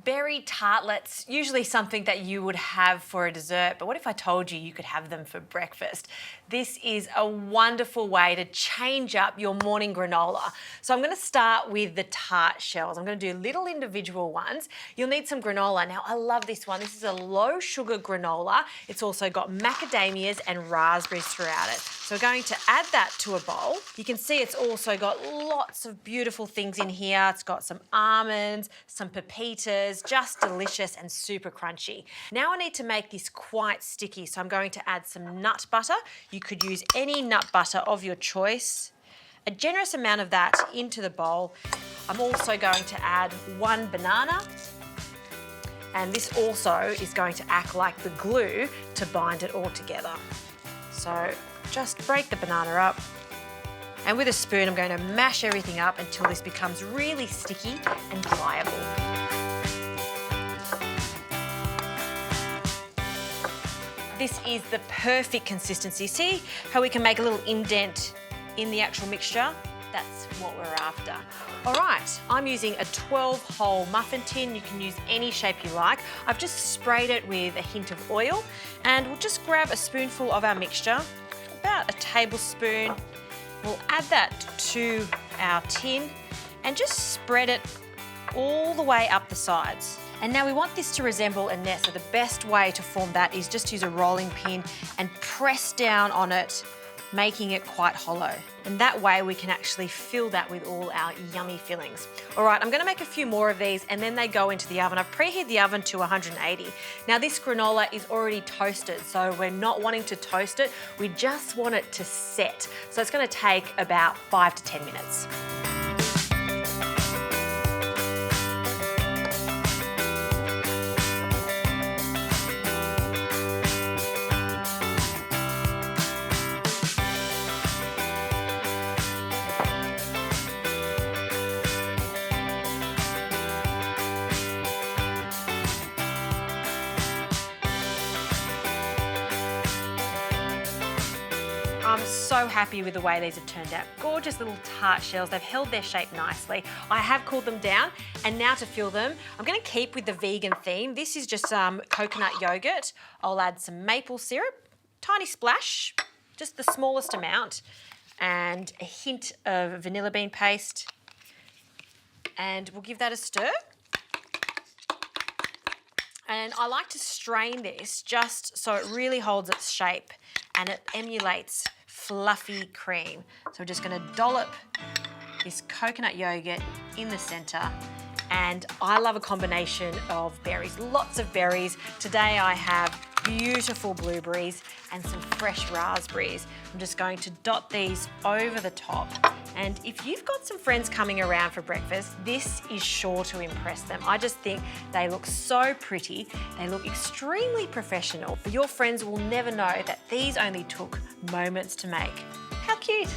berry tartlets, usually something that you would have for a dessert, but what if I told you you could have them for breakfast? This is a wonderful way to change up your morning granola. So I'm going to start with the tart shells. I'm going to do little individual ones. You'll need some granola. Now I love this one. This is a low sugar granola. It's also got macadamias and raspberries throughout it. So we're going to add that to a bowl. You can see it's also got lots of beautiful things in here. It's got some almonds, some pepitas, just delicious and super crunchy. Now I need to make this quite sticky, so I'm going to add some nut butter. You could use any nut butter of your choice. A generous amount of that into the bowl. I'm also going to add 1 banana, and this also is going to act like the glue to bind it all together. So just break the banana up, and with a spoon I'm going to mash everything up until this becomes really sticky and pliable. This is the perfect consistency. See how we can make a little indent in the actual mixture? That's what we're after. All right, I'm using a 12-hole muffin tin. You can use any shape you like. I've just sprayed it with a hint of oil, and we'll just grab a spoonful of our mixture, about a tablespoon. We'll add that to our tin and just spread it all the way up the sides. And now we want this to resemble a nest, so the best way to form that is just use a rolling pin and press down on it, making it quite hollow. And that way we can actually fill that with all our yummy fillings. All right, I'm gonna make a few more of these and then they go into the oven. I've preheated the oven to 180. Now this granola is already toasted, so we're not wanting to toast it. We just want it to set. So it's gonna take about 5 to 10 minutes. I'm so happy with the way these have turned out. Gorgeous little tart shells. They've held their shape nicely. I have cooled them down, and now to fill them, I'm going to keep with the vegan theme. This is just some coconut yogurt. I'll add some maple syrup, tiny splash, just the smallest amount, and a hint of vanilla bean paste. And we'll give that a stir. And I like to strain this just so it really holds its shape and it emulates fluffy cream. So we're just going to dollop this coconut yogurt in the centre, and I love a combination of berries, lots of berries. Today I have beautiful blueberries and some fresh raspberries. I'm just going to dot these over the top, and if you've got some friends coming around for breakfast, this is sure to impress them. I just think they look so pretty. They look extremely professional, but your friends will never know that these only took moments to make. How cute!